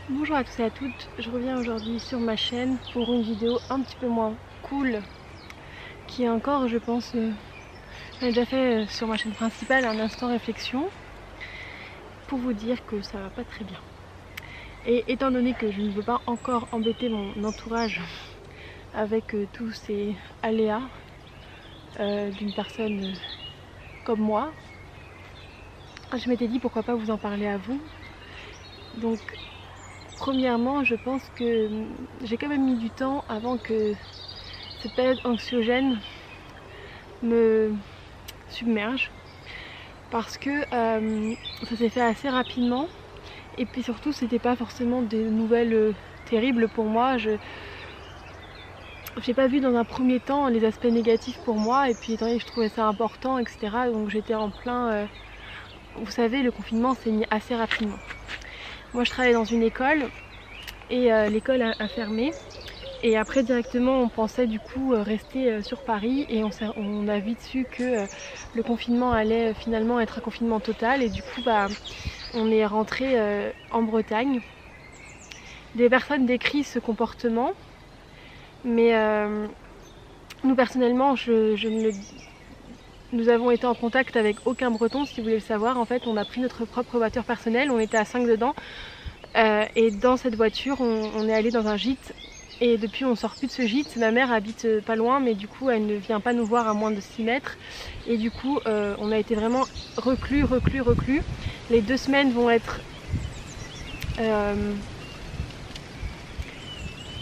Bonjour à tous et à toutes, je reviens aujourd'hui sur ma chaîne pour une vidéo un petit peu moins cool qui est encore, je pense, j'en ai déjà fait sur ma chaîne principale un instant réflexion pour vous dire que ça va pas très bien. Et étant donné que je ne veux pas encore embêter mon entourage avec tous ces aléas d'une personne comme moi, je m'étais dit pourquoi pas vous en parler à vous. Donc premièrement, je pense que j'ai quand même mis du temps avant que cette période anxiogène me submerge parce que ça s'est fait assez rapidement et puis surtout c'était pas forcément des nouvelles terribles pour moi. J'ai pas vu dans un premier temps les aspects négatifs pour moi et puis étant donné que je trouvais ça important, etc. Donc j'étais en plein... vous savez, le confinement s'est mis assez rapidement. Moi je travaillais dans une école et l'école a fermé. Et après directement on pensait du coup rester sur Paris et on a vite su que le confinement allait finalement être un confinement total et du coup on est rentré en Bretagne. Des personnes décrivent ce comportement mais nous personnellement nous avons été en contact avec aucun breton, si vous voulez le savoir. En fait on a pris notre propre voiture personnelle, on était à 5 dedans et dans cette voiture on est allé dans un gîte. Et depuis on sort plus de ce gîte. Ma mère habite pas loin mais du coup elle ne vient pas nous voir à moins de 6 mètres. Et du coup on a été vraiment reclus. Les 2 semaines vont être...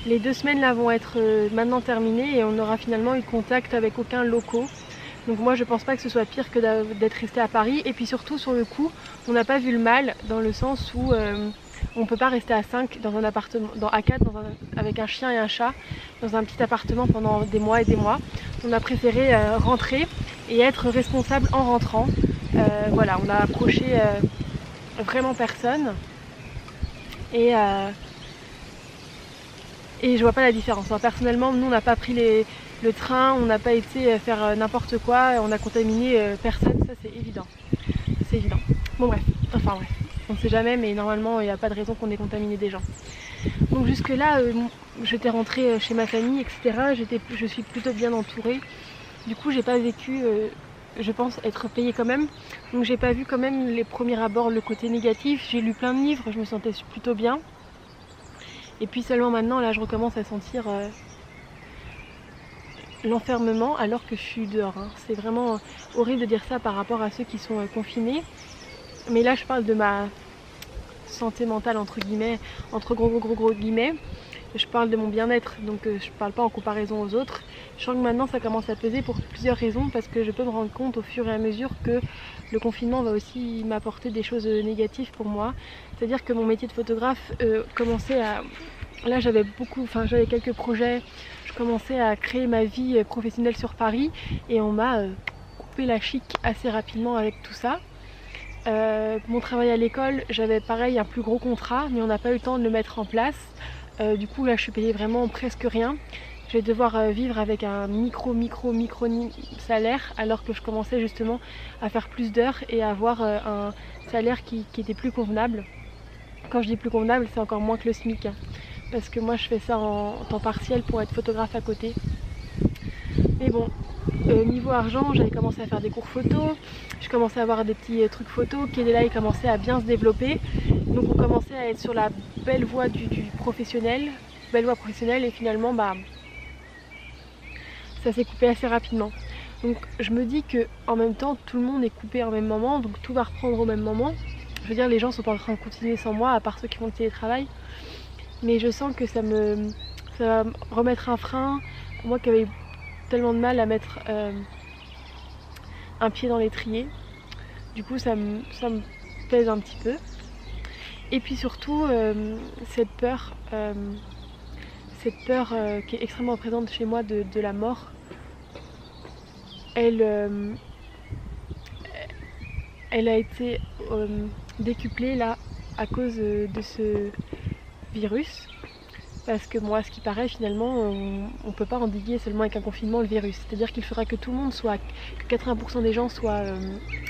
les 2 semaines là vont être maintenant terminées et on n'aura finalement eu contact avec aucun locaux. Donc moi je pense pas que ce soit pire que d'être resté à Paris. Et puis surtout sur le coup on n'a pas vu le mal dans le sens où on peut pas rester à 5 dans un appartement, à 4 avec un chien et un chat dans un petit appartement pendant des mois et des mois. On a préféré rentrer et être responsable en rentrant. Voilà, on a approché vraiment personne et je vois pas la différence. Enfin, personnellement, nous on n'a pas pris le train, on n'a pas été faire n'importe quoi, on a contaminé personne, ça c'est évident. C'est évident. Bon bref, on ne sait jamais, mais normalement il n'y a pas de raison qu'on ait contaminé des gens. Donc jusque là, j'étais rentrée chez ma famille, etc. Je suis plutôt bien entourée. Du coup j'ai pas vécu, je pense, être payée quand même. Donc j'ai pas vu quand même les premiers abords le côté négatif. J'ai lu plein de livres, je me sentais plutôt bien. Et puis seulement maintenant, là je recommence à sentir l'enfermement alors que je suis dehors. C'est vraiment horrible de dire ça par rapport à ceux qui sont confinés. Mais là je parle de ma santé mentale entre guillemets, entre gros guillemets. Je parle de mon bien-être, donc je parle pas en comparaison aux autres. Je sens que maintenant ça commence à peser pour plusieurs raisons parce que je peux me rendre compte au fur et à mesure que le confinement va aussi m'apporter des choses négatives pour moi. C'est-à-dire que mon métier de photographe commençait à... Là j'avais quelques projets, je commençais à créer ma vie professionnelle sur Paris et on m'a coupé la chic assez rapidement avec tout ça. Mon travail à l'école, j'avais pareil un plus gros contrat mais on n'a pas eu le temps de le mettre en place. Du coup là je suis payée vraiment presque rien. Je vais devoir vivre avec un micro salaire alors que je commençais justement à faire plus d'heures et à avoir un salaire qui était plus convenable. Quand je dis plus convenable, c'est encore moins que le SMIC. Parce que moi je fais ça en temps partiel pour être photographe à côté. Mais bon, niveau argent, j'avais commencé à faire des cours photo, je commençais à avoir des petits trucs photo, Kedela il commençait à bien se développer. Donc on commençait à être sur la belle voie du professionnel, et finalement ça s'est coupé assez rapidement. Donc je me dis que en même temps tout le monde est coupé en même moment, donc tout va reprendre au même moment. Je veux dire, les gens sont pas en train de continuer sans moi, à part ceux qui font le télétravail. Mais je sens que ça va remettre un frein. Moi qui avais tellement de mal à mettre un pied dans l'étrier. Du coup ça me pèse un petit peu. Et puis surtout cette peur qui est extrêmement présente chez moi de la mort. Elle a été décuplée là à cause de ce virus. Parce que moi, ce qui paraît, finalement, on ne peut pas endiguer seulement avec un confinement le virus. C'est-à-dire qu'il faudra que tout le monde soit, que 80% des gens soient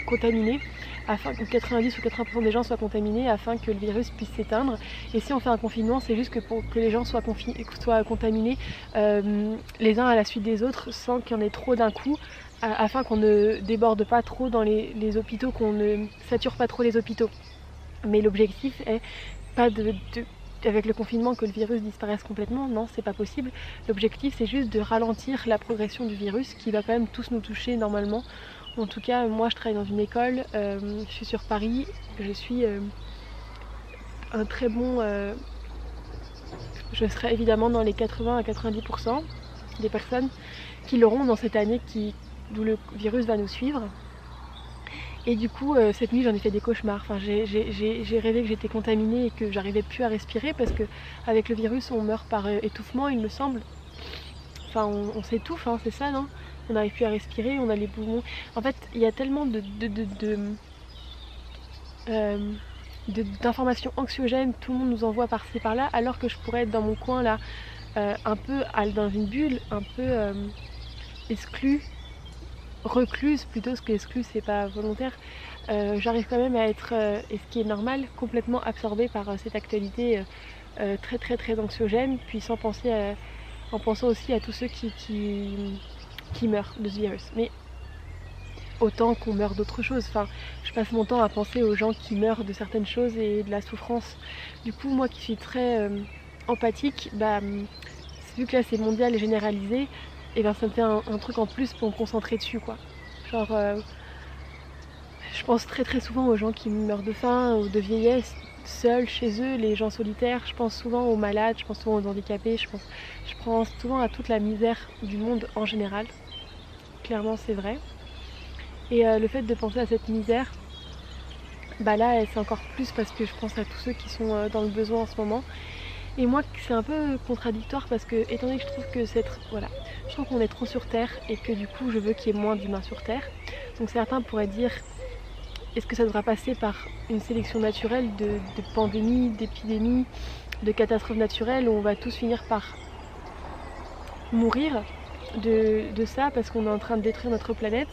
contaminés, que 90 ou 80% des gens soient contaminés afin que le virus puisse s'éteindre. Et si on fait un confinement, c'est juste que pour que les gens soient contaminés les uns à la suite des autres sans qu'il y en ait trop d'un coup, afin qu'on ne déborde pas trop dans les hôpitaux, qu'on ne sature pas trop les hôpitaux. Mais l'objectif est pas avec le confinement que le virus disparaisse complètement, non, c'est pas possible. L'objectif c'est juste de ralentir la progression du virus qui va quand même tous nous toucher normalement. En tout cas, moi je travaille dans une école, je suis sur Paris, je suis un très bon... je serai évidemment dans les 80 à 90% des personnes qui l'auront dans cette année d'où le virus va nous suivre. Et du coup, cette nuit, j'en ai fait des cauchemars. Enfin, j'ai rêvé que j'étais contaminée et que j'arrivais plus à respirer parce que avec le virus, on meurt par étouffement, il me semble. Enfin, on s'étouffe, hein, c'est ça, non? On n'arrive plus à respirer, on a les poumons. En fait, il y a tellement d'informations anxiogènes, tout le monde nous envoie par-ci par-là, alors que je pourrais être dans mon coin là, un peu dans une bulle, un peu exclue. Recluse plutôt, parce que exclue c'est pas volontaire, j'arrive quand même à être, et ce qui est normal, complètement absorbée par cette actualité très très très anxiogène, puis en pensant aussi à tous ceux qui meurent de ce virus. Mais autant qu'on meurt d'autres choses, enfin je passe mon temps à penser aux gens qui meurent de certaines choses et de la souffrance. Du coup moi qui suis très empathique, vu que là c'est mondial et généralisé, et ben ça me fait un truc en plus pour me concentrer dessus quoi. Genre je pense très très souvent aux gens qui meurent de faim ou de vieillesse, seuls chez eux, les gens solitaires, je pense souvent aux malades, je pense souvent aux handicapés, je pense souvent à toute la misère du monde en général. Clairement c'est vrai. Et le fait de penser à cette misère, là c'est encore plus parce que je pense à tous ceux qui sont dans le besoin en ce moment. Et moi c'est un peu contradictoire parce que étant donné que je trouve que je trouve qu'on est trop sur Terre et que du coup je veux qu'il y ait moins d'humains sur Terre. Donc certains pourraient dire est-ce que ça devra passer par une sélection naturelle de pandémies, d'épidémies, de catastrophes naturelles où on va tous finir par mourir de ça parce qu'on est en train de détruire notre planète.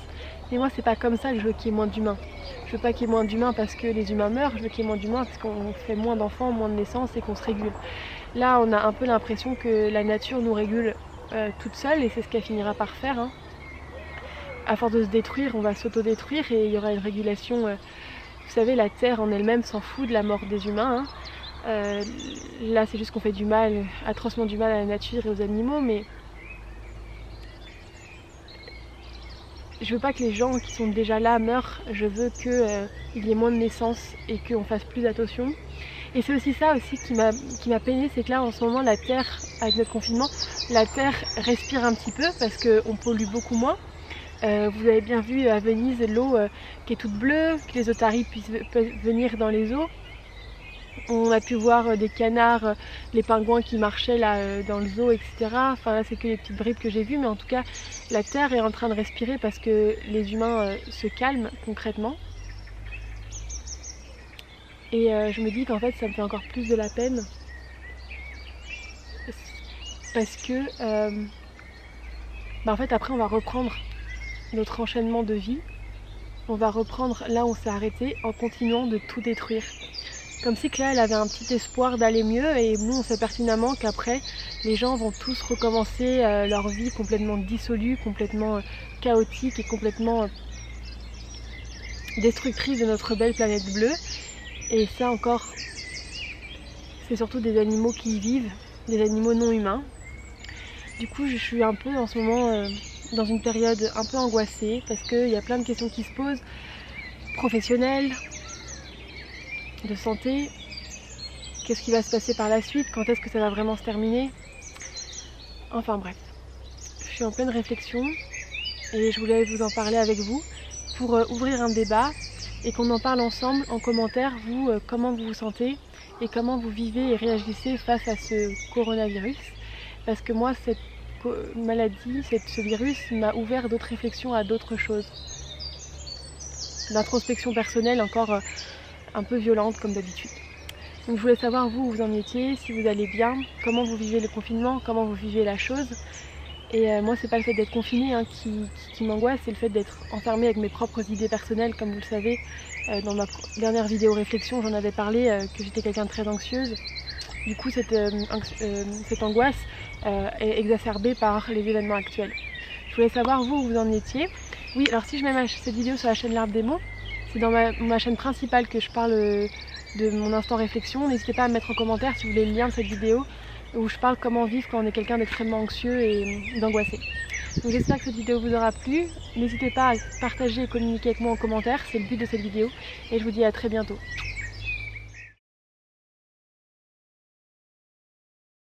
Mais moi c'est pas comme ça que je veux qu'il y ait moins d'humains. Je veux pas qu'il y ait moins d'humains parce que les humains meurent, je veux qu'il y ait moins d'humains parce qu'on fait moins d'enfants, moins de naissances et qu'on se régule. Là on a un peu l'impression que la nature nous régule toute seule et c'est ce qu'elle finira par faire. Hein. À force de se détruire, on va s'autodétruire et il y aura une régulation. Vous savez, la Terre en elle-même s'en fout de la mort des humains. Hein. Là c'est juste qu'on fait du mal, atrocement du mal à la nature et aux animaux, mais je veux pas que les gens qui sont déjà là meurent, je veux qu'il y ait moins de naissances et qu'on fasse plus attention. Et c'est aussi ça aussi qui m'a peiné, c'est que là en ce moment la Terre, avec notre confinement, la Terre respire un petit peu parce qu'on pollue beaucoup moins. Vous avez bien vu à Venise l'eau qui est toute bleue, que les otaries peuvent venir dans les eaux. On a pu voir des canards, les pingouins qui marchaient là dans le zoo, etc. Enfin là c'est que les petites bribes que j'ai vues, mais en tout cas la Terre est en train de respirer parce que les humains se calment concrètement. Et je me dis qu'en fait ça me fait encore plus de la peine parce que en fait après on va reprendre notre enchaînement de vie, on va reprendre là où on s'est arrêté en continuant de tout détruire. Comme si que là elle avait un petit espoir d'aller mieux et nous on sait pertinemment qu'après les gens vont tous recommencer leur vie complètement dissolue, complètement chaotique et complètement destructrice de notre belle planète bleue. Et ça encore, c'est surtout des animaux qui y vivent, des animaux non humains. Du coup je suis un peu en ce moment dans une période un peu angoissée parce qu'il y a plein de questions qui se posent, professionnelles, de santé, qu'est-ce qui va se passer par la suite, quand est-ce que ça va vraiment se terminer. Enfin bref, je suis en pleine réflexion et je voulais vous en parler avec vous pour ouvrir un débat et qu'on en parle ensemble en commentaire, vous, comment vous vous sentez et comment vous vivez et réagissez face à ce coronavirus. Parce que moi, cette maladie, ce virus m'a ouvert d'autres réflexions à d'autres choses. D'introspection personnelle encore un peu violente comme d'habitude. Donc je voulais savoir vous où vous en étiez, si vous allez bien, comment vous vivez le confinement, comment vous vivez la chose. Et moi c'est pas le fait d'être confinée qui m'angoisse, c'est le fait d'être enfermée avec mes propres idées personnelles, comme vous le savez. Dans ma dernière vidéo réflexion j'en avais parlé, que j'étais quelqu'un de très anxieuse. Du coup cette angoisse est exacerbée par les événements actuels. Je voulais savoir vous où vous en étiez. Oui, alors si je mets cette vidéo sur la chaîne L'Arbre des mots, c'est dans ma chaîne principale que je parle de mon instant réflexion. N'hésitez pas à me mettre en commentaire si vous voulez le lien de cette vidéo où je parle comment vivre quand on est quelqu'un d'extrêmement anxieux et d'angoissé. Donc j'espère que cette vidéo vous aura plu. N'hésitez pas à partager et communiquer avec moi en commentaire, c'est le but de cette vidéo. Et je vous dis à très bientôt.